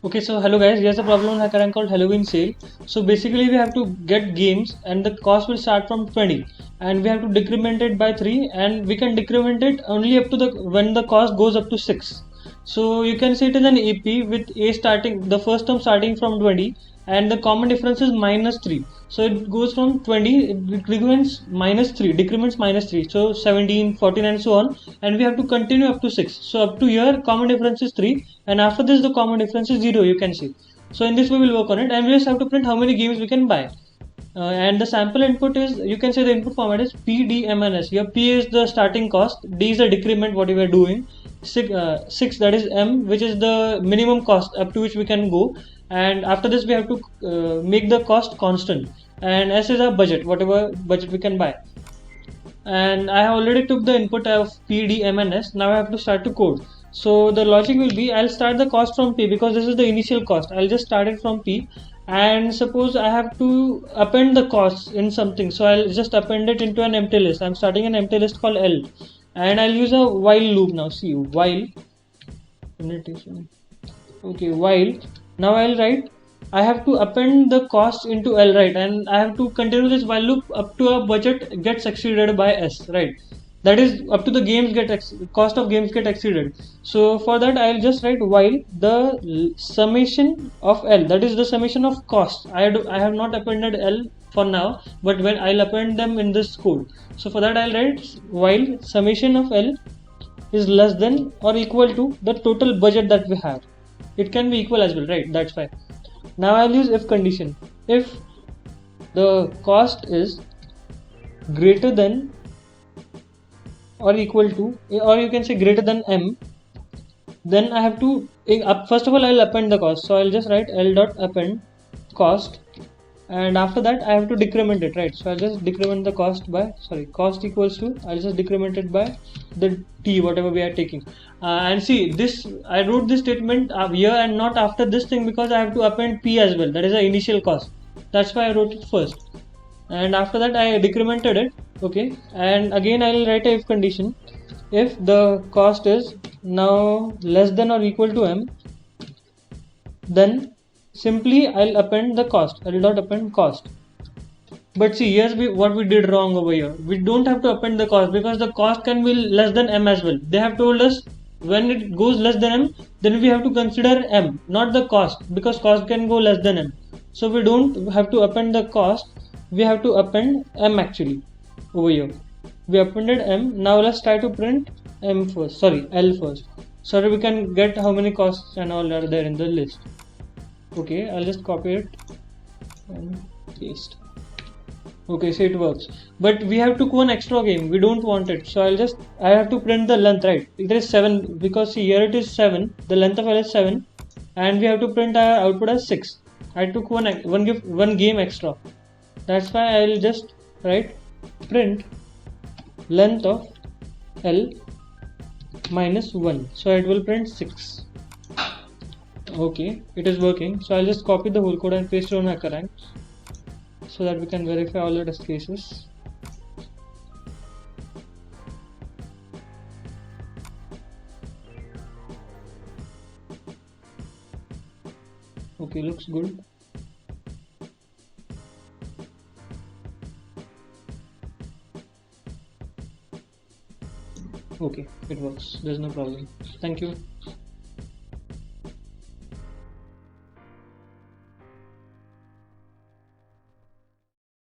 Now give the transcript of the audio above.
Okay, so hello guys, here's a problem on HackerRank called Halloween sale. So basically we have to get games and the cost will start from 20 and we have to decrement it by 3 and we can decrement it only up to the when the cost goes up to 6. So you can say it is an AP with A starting the first term starting from 20 and the common difference is minus 3. So it goes from 20, it decrements minus 3, decrements minus 3. So 17, 14 and so on, and we have to continue up to 6. So up to here common difference is 3 and after this the common difference is 0, you can see. So in this way we'll work on it and we just have to print how many games we can buy. And the sample input is, you can say the input format is PDMNS. Here P is the starting cost, D is the decrement what we were doing, 6 that is M, which is the minimum cost up to which we can go, and after this we have to make the cost constant, and S is our budget, whatever budget we can buy. And I have already took the input of P, D, M and S. Now I have to start to code. So the logic will be, I'll start the cost from P because this is the initial cost. I'll just start it from P, and suppose I have to append the costs in something, so I'll just append it into an empty list. I'm starting an empty list called L, and I'll use a while loop now. See, while okay, while now I'll write, I have to append the cost into L, right, and I have to continue this while loop up to a budget gets exceeded by S, right. That is up to the games cost of games get exceeded. So for that I'll just write while the summation of L, that is the summation of cost. I have not appended L for now, but when I'll append them in this code. So for that I'll write while summation of L is less than or equal to the total budget that we have. It can be equal as well, right? That's fine. Now I'll use if condition. If the cost is greater than or equal to, or you can say greater than M, then I have to first of all I'll append the cost. So I'll just write L dot append cost, and after that I have to decrement it, right. So I'll just decrement the cost by, cost equals to, I'll just decrement it by the T whatever we are taking. And see this, I wrote this statement here and not after this thing because I have to append P as well, that is the initial cost. That's why I wrote it first, and after that I decremented it. Okay, and again I'll write a if condition. If the cost is now less than or equal to M, then simply I'll append the cost. I'll dot append cost. But see, here's what we did wrong over here. We don't have to append the cost because the cost can be less than M as well. They have told us when it goes less than M, then we have to consider M, not the cost, because cost can go less than M. So we don't have to append the cost. We have to append M actually over here. We appended M. Now let's try to print M first. L first. So that we can get how many costs and all are there in the list. Okay, I'll just copy it and paste. Okay, so it works, but we have to go an extra game, we don't want it. So I have to print the length, right. It is 7 because see here it is 7, the length of L is 7, and we have to print our output as 6. I took one game extra. That's why I'll just write print length of L minus 1, so it will print 6. Okay, it is working. So I'll just copy the whole code and paste it on HackerRank so that we can verify all the test cases. Okay, looks good. Okay, it works. There's no problem. Thank you.